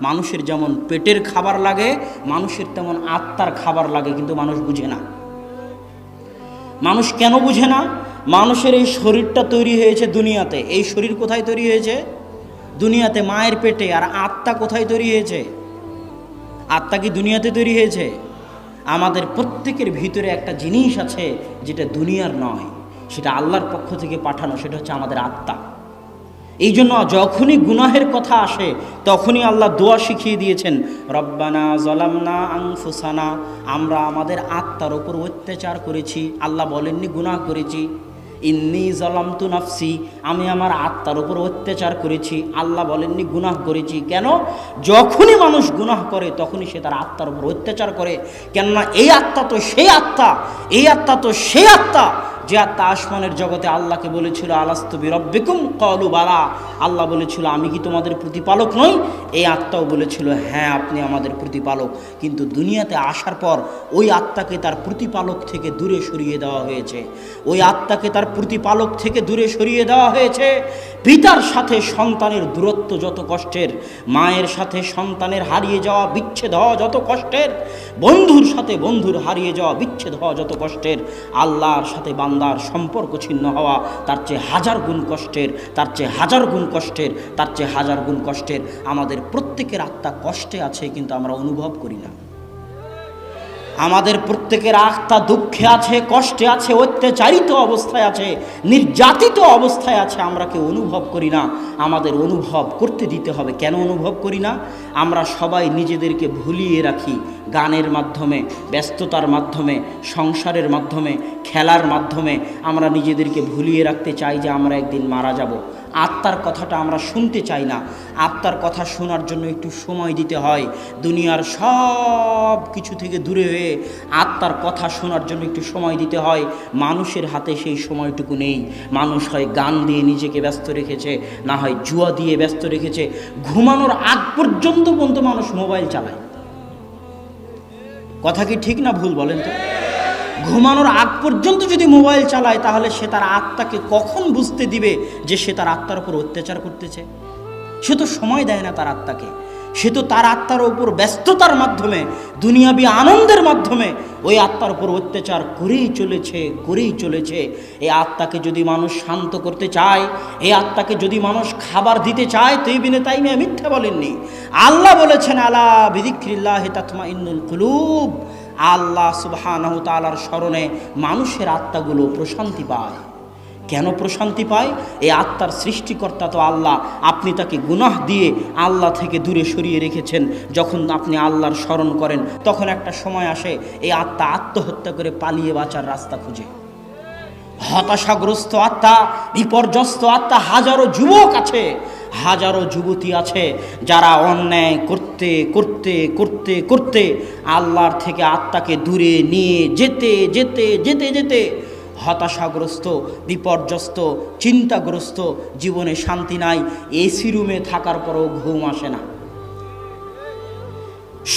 মানুষের যেমন পেটের খাবার লাগে, মানুষের তেমন আত্মার খাবার লাগে, কিন্তু মানুষ বুঝে না। মানুষ কেন বুঝে না? মানুষের এই শরীরটা তৈরি হয়েছে দুনিয়াতে। এই শরীর কোথায় তৈরি হয়েছে? দুনিয়াতে, মায়ের পেটে। আর আত্মা কোথায় তৈরি হয়েছে? আত্মা কি দুনিয়াতে তৈরি হয়েছে? আমাদের প্রত্যেকের ভিতরে একটা জিনিস আছে যেটা দুনিয়ার নয়, সেটা আল্লাহর পক্ষ থেকে পাঠানো, সেটা হচ্ছে আমাদের আত্মা। এই জন্য যখনই গুনাহের কথা আসে তখনই আল্লাহ দোয়া শিখিয়ে দিয়েছেন, রব্বানা যালামনা আনফুসানা, আমরা আমাদের আত্মার উপর অত্যাচার করেছি। আল্লাহ বলেননি গুনাহ করেছি। ইন্নী যালামতু নাফসি, আমি আমার আত্মার উপর অত্যাচার করেছি। আল্লাহ বলেননি গুনাহ করেছি। কেন? যখনই মানুষ গুনাহ করে তখনই সে তার আত্মার উপর অত্যাচার করে। কেননা এই আত্মা তো সেই আত্মা, এই আত্মা তো সেই আত্মা যে আত্মা আসমানের জগতে আল্লাহকে বলেছিল আলাস্তু বিরব্বিকুম ক্বালু বালা, আল্লাহ বলেছিল আমি কি তোমাদের প্রতিপালক নই? এই আত্মাও বলেছিল হ্যাঁ আপনি আমাদের প্রতিপালক। কিন্তু দুনিয়াতে আসার পর ওই আত্মাকে তার প্রতিপালক থেকে দূরে সরিয়ে দেওয়া হয়েছে। ওই আত্মাকে তার প্রতিপালক থেকে দূরে সরিয়ে দেওয়া হয়েছে। পিতার সাথে সন্তানের দূরত্ব যত কষ্টের, মায়ের সাথে সন্তানের হারিয়ে যাওয়া বিচ্ছেদ হওয়া যত কষ্টের, বন্ধুর সাথে বন্ধুর হারিয়ে যাওয়া বিচ্ছেদ হওয়া যত কষ্টের, আল্লাহর সাথে বান্দার সম্পর্ক ছিন্ন হওয়া তার চেয়ে হাজার গুণ কষ্টের, তার চেয়ে হাজার গুণ কষ্টের, তার চেয়ে হাজার গুণ কষ্টের। আমাদের প্রত্যেকের আত্মা কষ্টে আছে, কিন্তু আমরা অনুভব করি না। আমাদের প্রত্যেকের আত্মা দুঃখে আছে, কষ্টে আছে, অত্যাচারিত অবস্থায় আছে, নির্যাতিত অবস্থায় আছে, আমরা কেউ অনুভব করি না। আমাদের অনুভব করতে দিতে হবে। কেন অনুভব করি না? আমরা সবাই নিজেদেরকে ভুলিয়ে রাখি গানের মাধ্যমে, ব্যস্ততার মাধ্যমে, সংসারের মাধ্যমে, খেলার মাধ্যমে। আমরা নিজেদেরকে ভুলিয়ে রাখতে চাই যে আমরা একদিন মারা যাব। আত্মার কথাটা আমরা শুনতে চাই না। আত্মার কথা শোনার জন্য একটু সময় দিতে হয়। দুনিয়ার সব কিছু থেকে দূরে হয়ে আত্মার কথা শোনার জন্য একটু সময় দিতে হয়। মানুষের হাতে সেই সময়টুকু নেই। মানুষ হয় গান দিয়ে নিজেকে ব্যস্ত রেখেছে, না হয় জুয়া দিয়ে ব্যস্ত রেখেছে। ঘুমানোর আগ পর্যন্ত মানুষ মোবাইল চালায়। কথা কি ঠিক না ভুল বলেন তো? ঘুমানোর আগ পর্যন্ত যদি মোবাইল চালায় তাহলে সে তার আত্মাকে কখন বুঝতে দিবে যে সে তার আত্মার উপর অত্যাচার করতেছে? সে তো সময় দেয় না তার আত্মাকে। সে তো তার আত্মার উপর ব্যস্ততার মাধ্যমে, দুনিয়াবি আনন্দের মাধ্যমে ওই আত্মার উপর অত্যাচার করেই চলেছে। এই আত্মাকে যদি মানুষ শান্ত করতে চায়, এই আত্মাকে যদি মানুষ খাবার দিতে চায়, তো ইবনে তাইমিয়া মিথ্যা বলেননি। আল্লাহ বলেছেন আলা বিযিকরিল্লাহি তাতমাইন্নুল কুলুব, আল্লাহ সুবহানাহু ওয়া তাআলার স্মরণে মানুষের আত্মাগুলো প্রশান্তি পায়। কেন প্রশান্তি পায়? এই আত্মার সৃষ্টিকর্তা তো আল্লাহ। আপনি তাকে গুনাহ দিয়ে আল্লাহ থেকে দূরে সরিয়ে রেখেছেন। যখন আপনি আল্লাহর স্মরণ করেন তখন একটা সময় আসে এই আত্মা আত্মহত্যা করে পালিয়ে বাঁচার রাস্তা খুঁজে। হতাশাগ্রস্ত আত্মা, বিপর্যস্ত আত্মা হাজারো যুবক আছে, হাজারো যুবতী আছে যারা অন্যায় করতে করতে করতে করতে আল্লাহর থেকে আত্মাকে দূরে নিয়ে যেতে যেতে যেতে যেতে হতাশাগ্রস্ত, বিপর্যস্ত, চিন্তাগ্রস্ত, জীবনে শান্তি নাই। এসি রুমে থাকার পরও ঘুম আসে না।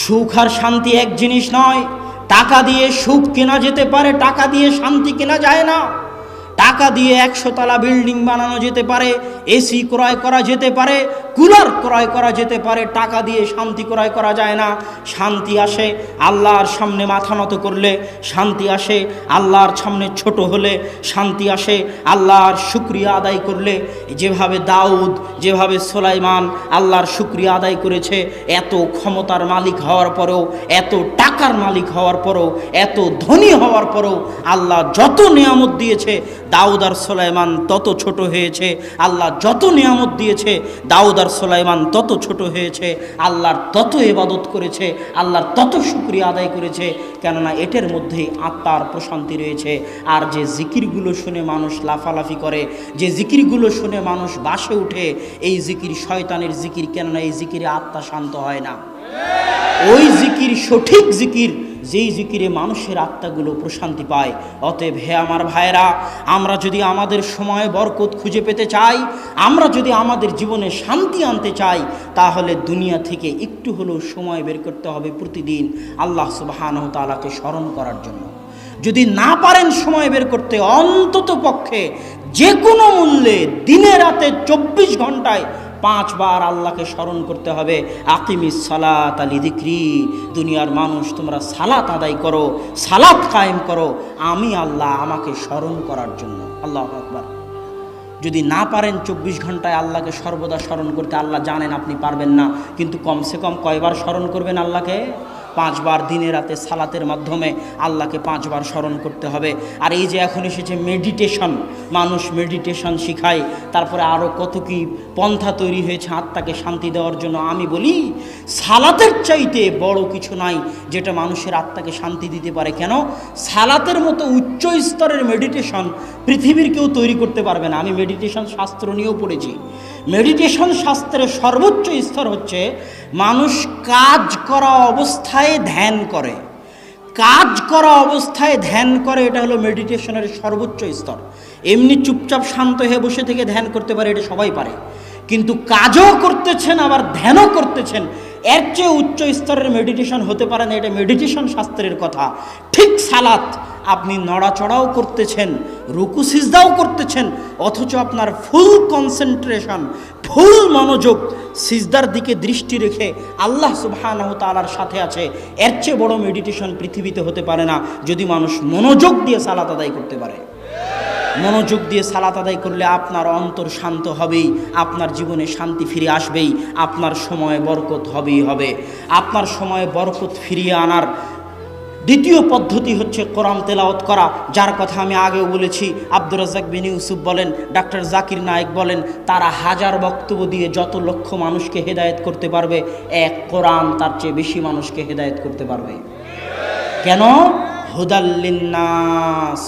সুখ আর শান্তি এক জিনিস নয়। টাকা দিয়ে সুখ কেনা যেতে পারে, টাকা দিয়ে শান্তি কেনা যায় না। টাকা দিয়ে 100 তলা বিল্ডিং বানানো যেতে পারে, এসি ক্রয় করা যেতে পারে, কুলার ক্রয় করা যেতে পারে, টাকা দিয়ে শান্তি ক্রয় করা যায় না। শান্তি আসে আল্লাহর সামনে মাথা নত করলে, শান্তি আসে আল্লাহর সামনে ছোট হলে, শান্তি আসে আল্লাহর শুকরিয়া আদায় করলে। যেভাবে দাউদ, যেভাবে সুলাইমান আল্লাহর শুকরিয়া আদায় করেছে, এত ক্ষমতার মালিক হওয়ার পরেও, এত টাকার মালিক হওয়ার পরেও, এত ধনী হওয়ার পরেও আল্লাহ যত নিয়ামত দিয়েছে দাউদ আর সুলাইমান তত ছোট হয়েছে। আল্লাহ যত নিয়ামত দিয়েছে দাউদ আর সুলাইমান তত ছোট হয়েছে। আল্লাহর তত ইবাদত করেছে, আল্লাহর তত শুকরিয়া আদায় করেছে। কেননা এটার মধ্যেই আত্মার প্রশান্তি রয়েছে। আর যে জিকিরগুলো শুনে মানুষ লাফালাফি করে, যে জিকিরগুলো শুনে মানুষ বাসে উঠে, এই জিকির শয়তানের জিকির। কেননা এই জিকিরে আত্মা শান্ত হয় না। ওই জিকির সঠিক জিকির, যেই জিকিরে মানুষের আত্মাগুলো প্রশান্তি পায়। অতএব হে আমার ভাইরা, আমরা যদি আমাদের সময় বরকত খুঁজে পেতে চাই, আমরা যদি আমাদের জীবনে শান্তি আনতে চাই, তাহলে দুনিয়া থেকে একটু হলেও সময় বের করতে হবে প্রতিদিন আল্লাহ সুবহানাহু ওয়া তাআলাকে স্মরণ করার জন্য। যদি না পারেন সময় বের করতে, অন্তত পক্ষে যে কোনো মূল্যে দিনে রাতে 24 ঘন্টায় 5 বার আল্লাহকে স্মরণ করতে হবে। আকিমিস সালাতা লিযিকরি, দুনিয়ার মানুষ তোমরা সালাত আদায় করো, সালাত কায়েম করো, আমি আল্লাহ আমাকে স্মরণ করার জন্য। আল্লাহু আকবার। যদি না পারেন 24 ঘন্টায় আল্লাহকে সর্বদা স্মরণ করতে, আল্লাহ জানেন আপনি পারবেন না, কিন্তু কমসে কম কয়বার স্মরণ করবেন আল্লাহকে? 5 বার দিনে রাতে সালাতের মাধ্যমে আল্লাহকে 5 বার স্মরণ করতে হবে। আর এই যে এখন এসেছে মেডিটেশন, মানুষ মেডিটেশন শিখায়, তারপরে আরও কত কি পন্থা তৈরি হয়েছে আত্মাকে শান্তি দেওয়ার জন্য। আমি বলি সালাতের চাইতে বড় কিছু নাই যেটা মানুষের আত্মাকে শান্তি দিতে পারে। কেন? সালাতের মতো উচ্চ স্তরের মেডিটেশন পৃথিবীর কেউ তৈরি করতে পারবে না। আমি মেডিটেশন শাস্ত্র নিয়েও পড়েছি। মেডিটেশন শাস্ত্রের সর্বোচ্চ স্তর হচ্ছে মানুষ কাজ করা অবস্থায় ধ্যান করে। কাজ করা অবস্থায় ধ্যান করে, এটা হলো মেডিটেশনের সর্বোচ্চ স্তর। এমনি চুপচাপ শান্ত হয়ে বসে থেকে ধ্যান করতে পারে, এটা সবাই পারে, কিন্তু কাজও করতেছেন আবার ধ্যানও করতেছেন, এর চেয়ে উচ্চ স্তরের মেডিটেশন হতে পারে না। এটা মেডিটেশন শাস্ত্রের কথা। ঠিক সালাত, আপনি নড়াচড়াও করতেছেন, রুকু সিজদাও করতেছেন, অথচ আপনার ফুল কনসেন্ট্রেশন, ফুল মনোযোগ সিজদার দিকে দৃষ্টি রেখে আল্লাহ সুবহানাহু তাআলার সাথে আছে। এর চেয়ে বড় মেডিটেশন পৃথিবীতে হতে পারে না, যদি মানুষ মনোযোগ দিয়ে সালাত আদায় করতে পারে। মনোযোগ দিয়ে সালাত আদায় করলে আপনার অন্তর শান্ত হবেই, আপনার জীবনে শান্তি ফিরে আসবেই, আপনার সময়ে বরকত হবেই হবে। আপনার সময়ে বরকত ফিরিয়ে আনার দ্বিতীয় পদ্ধতি হচ্ছে কোরআন তেলাওয়াত করা, যার কথা আমি আগেও বলেছি। আব্দুর রাজ্জাক বিন ইউসুফ বলেন, ডক্টর জাকির নায়েক বলেন, তারা হাজার বক্তব্য দিয়ে যত লক্ষ মানুষকে হেদায়েত করতে পারবে, এক কোরআন তার চেয়ে বেশি মানুষকে হেদায়েত করতে পারবে। কেন? হুদাল লিন্নাস।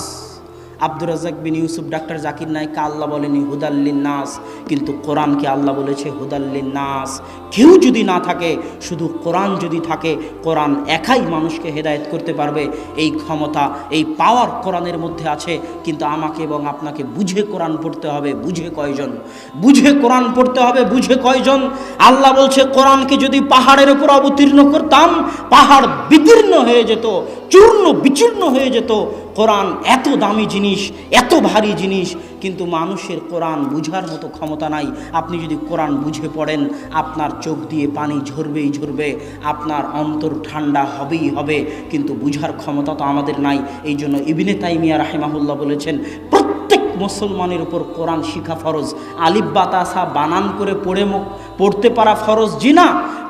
আব্দুর রাজ্জাক বিন ইউসুফ, ডক্টর জাকির নায়েককে আল্লাহ বলেনি হুদাল লিন্নাস, কিন্তু কোরআনকে আল্লাহ বলেছে হুদাল লিন্নাস। কেউ যদি না থাকে, শুধু কোরআন যদি থাকে, কোরআন একাই মানুষকে হেদায়েত করতে পারবে। এই ক্ষমতা, এই পাওয়ার কোরআনের মধ্যে আছে, কিন্তু আমাকে এবং আপনাকে বুঝে কোরআন পড়তে হবে। বুঝে কয়জন? বুঝে কোরআন পড়তে হবে। বুঝে কয়জন? আল্লাহ বলছে কোরআনকে যদি পাহাড়ের উপর অবতীর্ণ করতাম, পাহাড় বিদীর্ণ হয়ে যেত, চূর্ণ বিচূর্ণ হয়ে যেত। কোরআন এত দামি জিনিস, এত ভারী জিনিস, কিন্তু মানুষের কোরআন বুঝার মতো ক্ষমতা নাই। আপনি যদি কোরআন বুঝে পড়েন, আপনার চোখ দিয়ে পানি ঝরবেই ঝরবে, আপনার অন্তর ঠান্ডা হবেই হবে, কিন্তু বুঝার ক্ষমতা তো আমাদের নাই। এই জন্য ইবনে তাইমিয়া রাহিমাহুল্লাহ বলেছেন, প্রত্যেক মুসলমানের উপর কোরআন শিখা ফরজ। আলিফ বা তাসা বানান করে পড়তে পারা ফরজ জি না,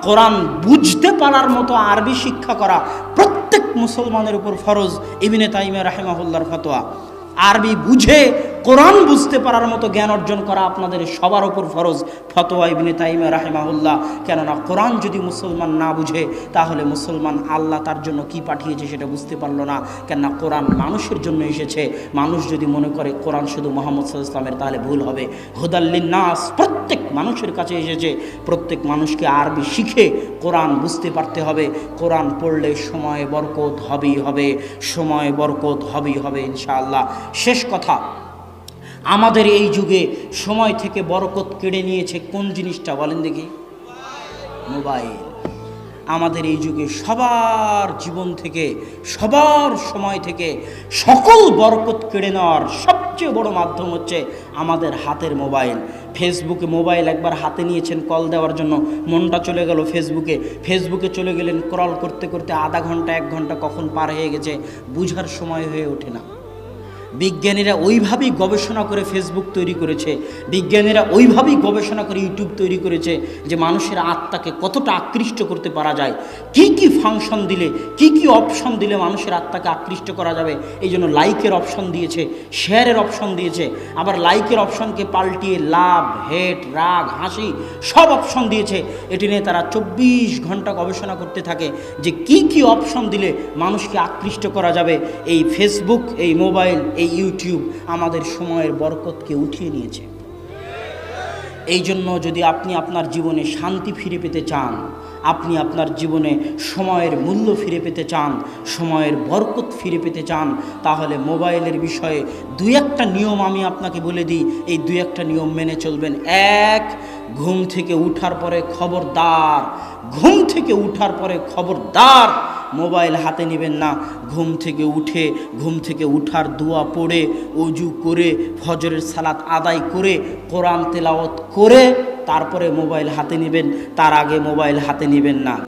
কোরআন বুঝতে পারার মতো আরবি শিক্ষা করা প্রত্যেক মুসলমানের উপর ফরজ। ইবনে তাইমিয়া রাহিমাহুল্লাহর ফতোয়া। আরবি বুঝে কোরআন বুঝতে পারার মতো জ্ঞান অর্জন করা আপনাদের সবার উপর ফরজ। ফতোয়া ইবনে তাইমিয়া রাহিমাহুল্লাহ। কেননা কোরআন যদি মুসলমান না বুঝে, তাহলে মুসলমান আল্লাহ তার জন্য কি পাঠিয়েছে সেটা বুঝতে পারলো না। কেননা কোরআন মানুষের জন্য এসেছে। মানুষ যদি মনে করে কোরআন শুধু মুহাম্মদ সাল্লাল্লাহু আলাইহি ওয়াসাল্লামের, তাহলে ভুল হবে। হুদাল লিন্নাস, প্রত্যেক মানুষের কাছে এসেছে। প্রত্যেক মানুষকে আরবি শিখে কোরআন বুঝতে পারতে হবে। কোরআন পড়লে সময়ে বরকত হবেই হবে, সময়ে বরকত হবেই হবে ইনশাআল্লাহ। শেষ কথা, আমাদের এই যুগে সময় থেকে বরকত কেড়ে নিয়েছে কোন জিনিসটা বলেন দেখি? মোবাইল। আমাদের এই যুগে সবার জীবন থেকে, সবার সময় থেকে সকল বরকত কেড়ে নেওয়ার সবচেয়ে বড় মাধ্যম হচ্ছে আমাদের হাতের মোবাইল। ফেসবুকে মোবাইল একবার হাতে নিয়েছেন কল দেওয়ার জন্য, মনটা চলে গেল ফেসবুকে চলে গেলেন, স্ক্রল করতে করতে আধা ঘন্টা 1 ঘন্টা কখন পার হয়ে গেছে বুঝার সময় হয়ে ওঠে না। বিজ্ঞানীরা ওইভাবেই গবেষণা করে ফেসবুক তৈরি করেছে, বিজ্ঞানীরা ওইভাবেই গবেষণা করে ইউটিউব তৈরি করেছে, যে মানুষের আত্মাকে কতটা আকৃষ্ট করতে পারা যায়, কি কি ফাংশন দিলে, কি কি অপশন দিলে মানুষের আত্মাকে আকৃষ্ট করা যাবে। এই জন্য লাইকের অপশন দিয়েছে, শেয়ারের অপশন দিয়েছে, আবার লাইকের অপশনকে পাল্টিয়ে লাভ, হেট, রাগ, হাসি সব অপশন দিয়েছে। এটি নিয়ে তারা 24 ঘন্টা গবেষণা করতে থাকে যে কি কি অপশন দিলে মানুষকে আকৃষ্ট করা যাবে। এই ফেসবুক, এই মোবাইল, এই ইউটিউব আমাদের সময়ের বরকতকে উঠিয়ে নিয়েছে। এই জন্য যদি আপনি আপনার জীবনে শান্তি ফিরে পেতে চান, আপনি আপনার জীবনে সময়ের মূল্য ফিরে পেতে চান, সময়ের বরকত ফিরে পেতে চান, তাহলে মোবাইলের বিষয়ে 2-1টা নিয়ম আমি আপনাকে বলে দিই। এই 2-1টা নিয়ম মেনে চলবেন। 1, ঘুম থেকে উঠার পরে খবরদার, ঘুম থেকে উঠার পরে খবরদার মোবাইল হাতে নেবেন না। ঘুম থেকে উঠার দোয়া পড়ে, ওযু করে, ফজরের সালাত আদায় করে, কোরআন তেলাওয়াত করে তারপরে মোবাইল হাতে নেবেন, তার আগে মোবাইল হাতে নেবেন না।